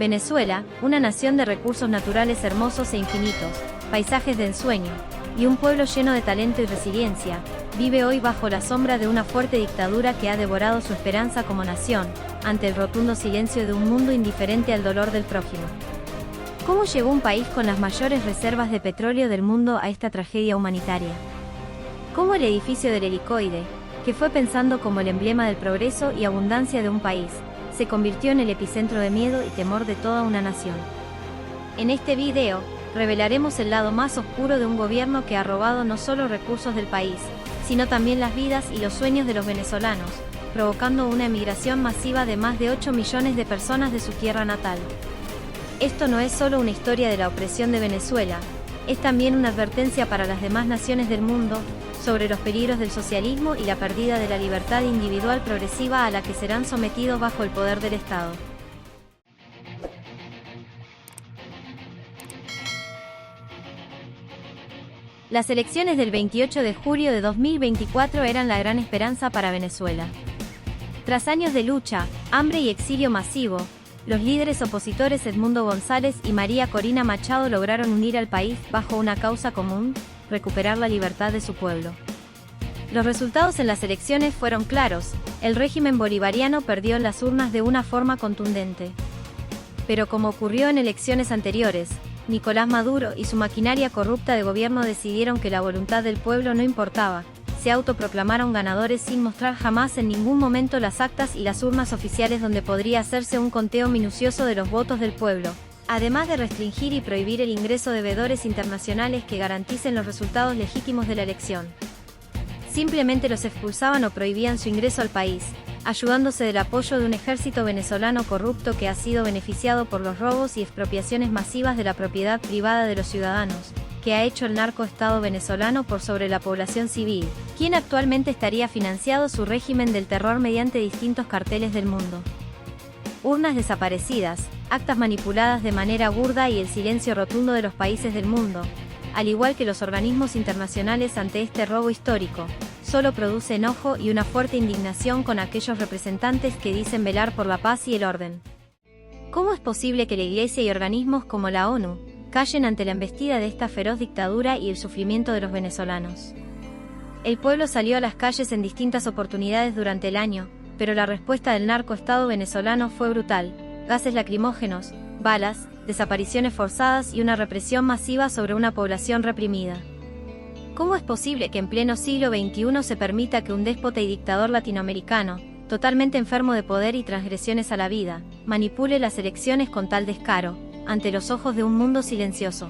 Venezuela, una nación de recursos naturales hermosos e infinitos, paisajes de ensueño, y un pueblo lleno de talento y resiliencia, vive hoy bajo la sombra de una fuerte dictadura que ha devorado su esperanza como nación, ante el rotundo silencio de un mundo indiferente al dolor del prójimo. ¿Cómo llegó un país con las mayores reservas de petróleo del mundo a esta tragedia humanitaria? ¿Cómo el edificio del Helicoide, que fue pensando como el emblema del progreso y abundancia de un país, se convirtió en el epicentro de miedo y temor de toda una nación? En este video, revelaremos el lado más oscuro de un gobierno que ha robado no solo recursos del país, sino también las vidas y los sueños de los venezolanos, provocando una emigración masiva de más de 8 millones de personas de su tierra natal. Esto no es solo una historia de la opresión de Venezuela, es también una advertencia para las demás naciones del mundo, sobre los peligros del socialismo y la pérdida de la libertad individual progresiva a la que serán sometidos bajo el poder del Estado. Las elecciones del 28 de julio de 2024 eran la gran esperanza para Venezuela. Tras años de lucha, hambre y exilio masivo, los líderes opositores Edmundo González y María Corina Machado lograron unir al país bajo una causa común: recuperar la libertad de su pueblo. Los resultados en las elecciones fueron claros: el régimen bolivariano perdió en las urnas de una forma contundente. Pero como ocurrió en elecciones anteriores, Nicolás Maduro y su maquinaria corrupta de gobierno decidieron que la voluntad del pueblo no importaba, se autoproclamaron ganadores sin mostrar jamás en ningún momento las actas y las urnas oficiales donde podría hacerse un conteo minucioso de los votos del pueblo, además de restringir y prohibir el ingreso de veedores internacionales que garanticen los resultados legítimos de la elección. Simplemente los expulsaban o prohibían su ingreso al país, ayudándose del apoyo de un ejército venezolano corrupto que ha sido beneficiado por los robos y expropiaciones masivas de la propiedad privada de los ciudadanos, que ha hecho el narcoestado venezolano por sobre la población civil, quien actualmente estaría financiado su régimen del terror mediante distintos carteles del mundo. Urnas desaparecidas, actas manipuladas de manera burda y el silencio rotundo de los países del mundo, al igual que los organismos internacionales ante este robo histórico, solo produce enojo y una fuerte indignación con aquellos representantes que dicen velar por la paz y el orden. ¿Cómo es posible que la Iglesia y organismos como la ONU callen ante la embestida de esta feroz dictadura y el sufrimiento de los venezolanos? El pueblo salió a las calles en distintas oportunidades durante el año, pero la respuesta del narcoestado venezolano fue brutal: gases lacrimógenos, balas, desapariciones forzadas y una represión masiva sobre una población reprimida. ¿Cómo es posible que en pleno siglo XXI se permita que un déspota y dictador latinoamericano, totalmente enfermo de poder y transgresiones a la vida, manipule las elecciones con tal descaro, ante los ojos de un mundo silencioso?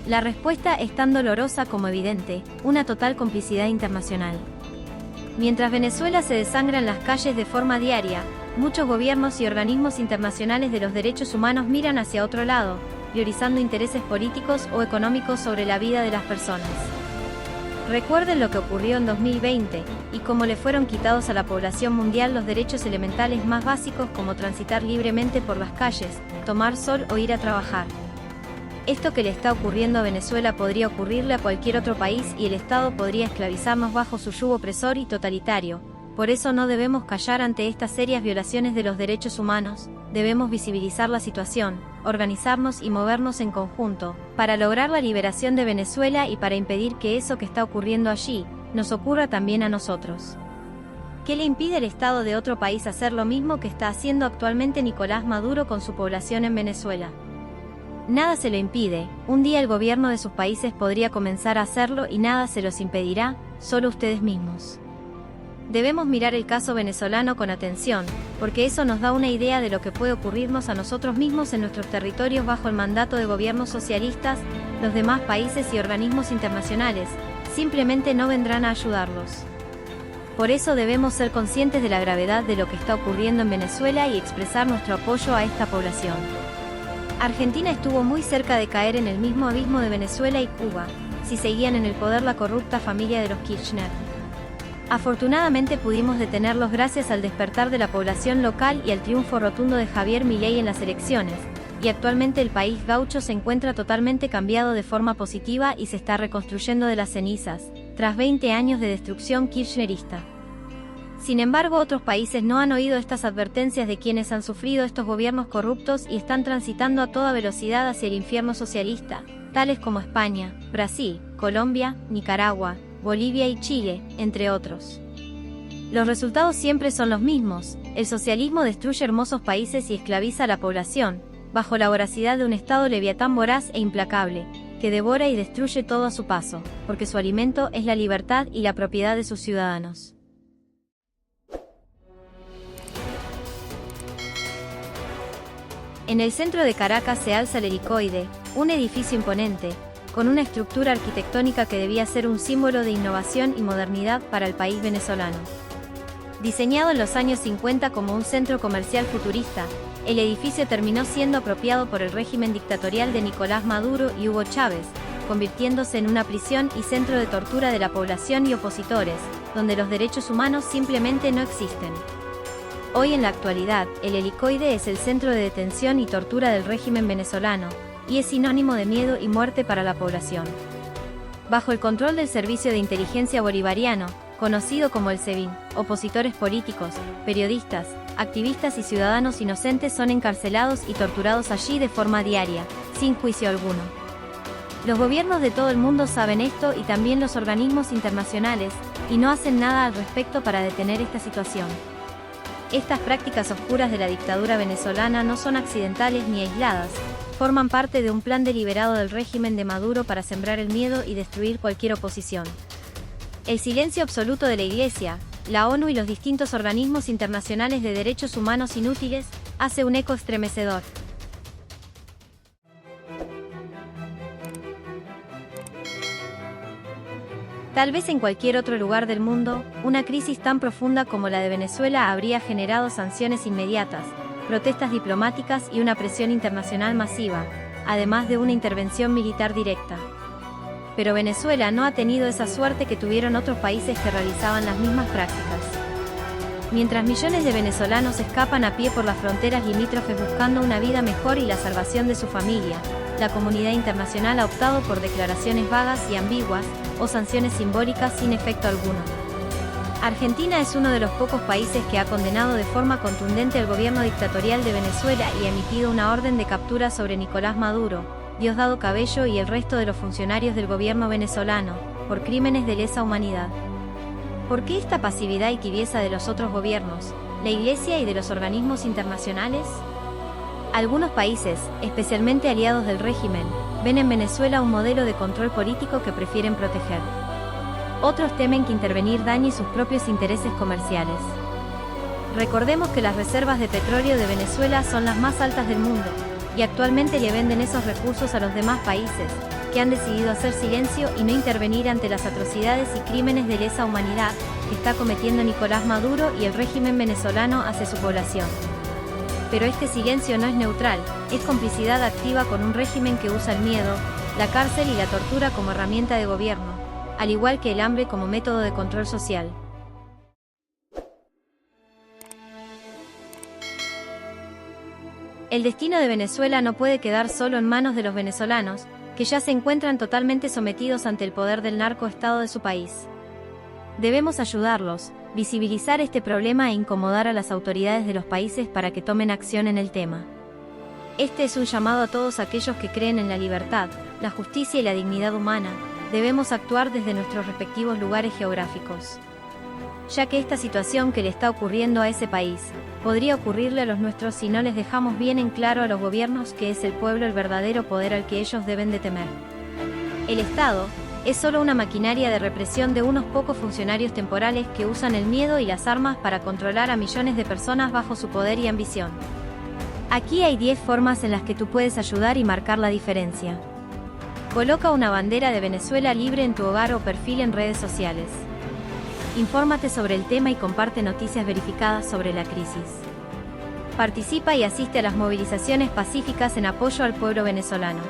La respuesta es tan dolorosa como evidente: una total complicidad internacional. Mientras Venezuela se desangra en las calles de forma diaria, muchos gobiernos y organismos internacionales de los derechos humanos miran hacia otro lado, priorizando intereses políticos o económicos sobre la vida de las personas. Recuerden lo que ocurrió en 2020, y cómo le fueron quitados a la población mundial los derechos elementales más básicos como transitar libremente por las calles, tomar sol o ir a trabajar. Esto que le está ocurriendo a Venezuela podría ocurrirle a cualquier otro país y el Estado podría esclavizarnos bajo su yugo opresor y totalitario. Por eso no debemos callar ante estas serias violaciones de los derechos humanos, debemos visibilizar la situación, organizarnos y movernos en conjunto, para lograr la liberación de Venezuela y para impedir que eso que está ocurriendo allí, nos ocurra también a nosotros. ¿Qué le impide al Estado de otro país hacer lo mismo que está haciendo actualmente Nicolás Maduro con su población en Venezuela? Nada se lo impide, un día el gobierno de sus países podría comenzar a hacerlo y nada se los impedirá, solo ustedes mismos. Debemos mirar el caso venezolano con atención, porque eso nos da una idea de lo que puede ocurrirnos a nosotros mismos en nuestros territorios bajo el mandato de gobiernos socialistas. Los demás países y organismos internacionales simplemente no vendrán a ayudarlos. Por eso debemos ser conscientes de la gravedad de lo que está ocurriendo en Venezuela y expresar nuestro apoyo a esta población. Argentina estuvo muy cerca de caer en el mismo abismo de Venezuela y Cuba, si seguían en el poder la corrupta familia de los Kirchner. Afortunadamente pudimos detenerlos gracias al despertar de la población local y al triunfo rotundo de Javier Milei en las elecciones, y actualmente el país gaucho se encuentra totalmente cambiado de forma positiva y se está reconstruyendo de las cenizas, tras 20 años de destrucción kirchnerista. Sin embargo, otros países no han oído estas advertencias de quienes han sufrido estos gobiernos corruptos y están transitando a toda velocidad hacia el infierno socialista, tales como España, Brasil, Colombia, Nicaragua, Bolivia y Chile, entre otros. Los resultados siempre son los mismos: el socialismo destruye hermosos países y esclaviza a la población, bajo la voracidad de un Estado leviatán voraz e implacable, que devora y destruye todo a su paso, porque su alimento es la libertad y la propiedad de sus ciudadanos. En el centro de Caracas se alza el Helicoide, un edificio imponente, con una estructura arquitectónica que debía ser un símbolo de innovación y modernidad para el país venezolano. Diseñado en los años 50 como un centro comercial futurista, el edificio terminó siendo apropiado por el régimen dictatorial de Nicolás Maduro y Hugo Chávez, convirtiéndose en una prisión y centro de tortura de la población y opositores, donde los derechos humanos simplemente no existen. Hoy en la actualidad, el Helicoide es el centro de detención y tortura del régimen venezolano, y es sinónimo de miedo y muerte para la población. Bajo el control del Servicio de Inteligencia Bolivariano, conocido como el SEBIN, opositores políticos, periodistas, activistas y ciudadanos inocentes son encarcelados y torturados allí de forma diaria, sin juicio alguno. Los gobiernos de todo el mundo saben esto y también los organismos internacionales, y no hacen nada al respecto para detener esta situación. Estas prácticas oscuras de la dictadura venezolana no son accidentales ni aisladas, forman parte de un plan deliberado del régimen de Maduro para sembrar el miedo y destruir cualquier oposición. El silencio absoluto de la Iglesia, la ONU y los distintos organismos internacionales de derechos humanos inútiles, hace un eco estremecedor. Tal vez en cualquier otro lugar del mundo, una crisis tan profunda como la de Venezuela habría generado sanciones inmediatas, protestas diplomáticas y una presión internacional masiva, además de una intervención militar directa. Pero Venezuela no ha tenido esa suerte que tuvieron otros países que realizaban las mismas prácticas. Mientras millones de venezolanos escapan a pie por las fronteras limítrofes buscando una vida mejor y la salvación de su familia, la comunidad internacional ha optado por declaraciones vagas y ambiguas, o sanciones simbólicas sin efecto alguno. Argentina es uno de los pocos países que ha condenado de forma contundente el gobierno dictatorial de Venezuela y ha emitido una orden de captura sobre Nicolás Maduro, Diosdado Cabello y el resto de los funcionarios del gobierno venezolano, por crímenes de lesa humanidad. ¿Por qué esta pasividad y tibieza de los otros gobiernos, la Iglesia y de los organismos internacionales? Algunos países, especialmente aliados del régimen, ven en Venezuela un modelo de control político que prefieren proteger. Otros temen que intervenir dañe sus propios intereses comerciales. Recordemos que las reservas de petróleo de Venezuela son las más altas del mundo, y actualmente le venden esos recursos a los demás países, que han decidido hacer silencio y no intervenir ante las atrocidades y crímenes de lesa humanidad que está cometiendo Nicolás Maduro y el régimen venezolano hacia su población. Pero este silencio no es neutral, es complicidad activa con un régimen que usa el miedo, la cárcel y la tortura como herramienta de gobierno, al igual que el hambre como método de control social. El destino de Venezuela no puede quedar solo en manos de los venezolanos, que ya se encuentran totalmente sometidos ante el poder del narcoestado de su país. Debemos ayudarlos, visibilizar este problema e incomodar a las autoridades de los países para que tomen acción en el tema. Este es un llamado a todos aquellos que creen en la libertad, la justicia y la dignidad humana. Debemos actuar desde nuestros respectivos lugares geográficos, ya que esta situación que le está ocurriendo a ese país, podría ocurrirle a los nuestros si no les dejamos bien en claro a los gobiernos que es el pueblo el verdadero poder al que ellos deben de temer. El Estado es solo una maquinaria de represión de unos pocos funcionarios temporales que usan el miedo y las armas para controlar a millones de personas bajo su poder y ambición. Aquí hay 10 formas en las que tú puedes ayudar y marcar la diferencia. Coloca una bandera de Venezuela libre en tu hogar o perfil en redes sociales. Infórmate sobre el tema y comparte noticias verificadas sobre la crisis. Participa y asiste a las movilizaciones pacíficas en apoyo al pueblo venezolano.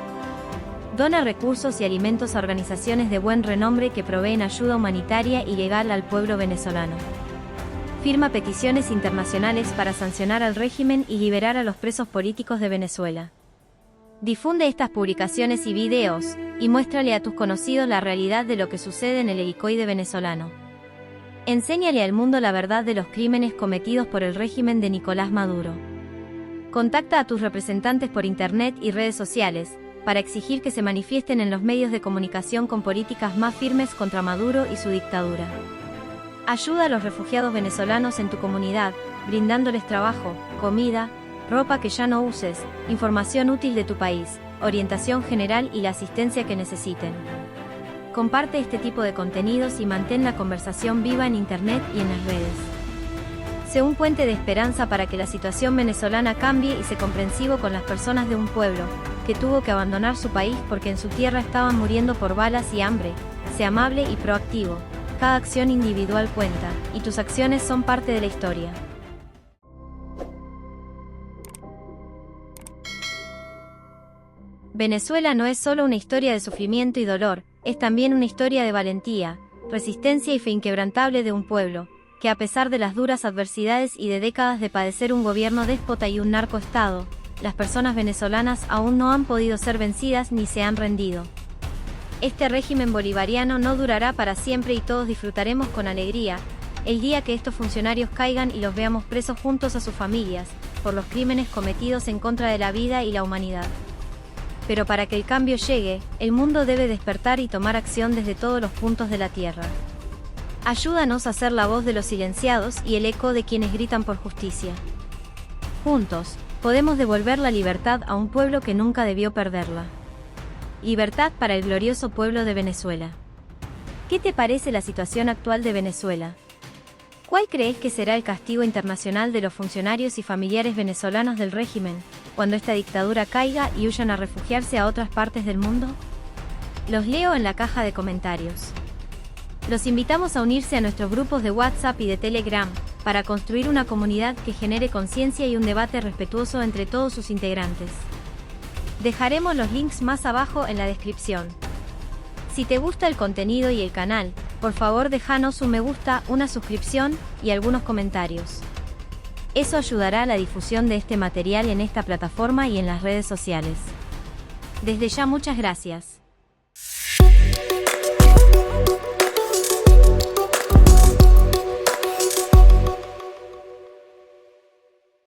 Dona recursos y alimentos a organizaciones de buen renombre que proveen ayuda humanitaria y legal al pueblo venezolano. Firma peticiones internacionales para sancionar al régimen y liberar a los presos políticos de Venezuela. Difunde estas publicaciones y videos, y muéstrale a tus conocidos la realidad de lo que sucede en el helicoide venezolano. Enséñale al mundo la verdad de los crímenes cometidos por el régimen de Nicolás Maduro. Contacta a tus representantes por internet y redes sociales, para exigir que se manifiesten en los medios de comunicación con políticas más firmes contra Maduro y su dictadura. Ayuda a los refugiados venezolanos en tu comunidad, brindándoles trabajo, comida, ropa que ya no uses, información útil de tu país, orientación general y la asistencia que necesiten. Comparte este tipo de contenidos y mantén la conversación viva en internet y en las redes. Sé un puente de esperanza para que la situación venezolana cambie y sea comprensivo con las personas de un pueblo que tuvo que abandonar su país porque en su tierra estaban muriendo por balas y hambre. Sé amable y proactivo. Cada acción individual cuenta, y tus acciones son parte de la historia. Venezuela no es solo una historia de sufrimiento y dolor, es también una historia de valentía, resistencia y fe inquebrantable de un pueblo, que a pesar de las duras adversidades y de décadas de padecer un gobierno déspota y un narcoestado, las personas venezolanas aún no han podido ser vencidas ni se han rendido. Este régimen bolivariano no durará para siempre y todos disfrutaremos con alegría el día que estos funcionarios caigan y los veamos presos juntos a sus familias, por los crímenes cometidos en contra de la vida y la humanidad. Pero para que el cambio llegue, el mundo debe despertar y tomar acción desde todos los puntos de la tierra. Ayúdanos a ser la voz de los silenciados y el eco de quienes gritan por justicia. Juntos, podemos devolver la libertad a un pueblo que nunca debió perderla. Libertad para el glorioso pueblo de Venezuela. ¿Qué te parece la situación actual de Venezuela? ¿Cuál crees que será el castigo internacional de los funcionarios y familiares venezolanos del régimen, cuando esta dictadura caiga y huyan a refugiarse a otras partes del mundo? Los leo en la caja de comentarios. Los invitamos a unirse a nuestros grupos de WhatsApp y de Telegram, para construir una comunidad que genere conciencia y un debate respetuoso entre todos sus integrantes. Dejaremos los links más abajo en la descripción. Si te gusta el contenido y el canal, por favor déjanos un me gusta, una suscripción y algunos comentarios. Eso ayudará a la difusión de este material en esta plataforma y en las redes sociales. Desde ya muchas gracias.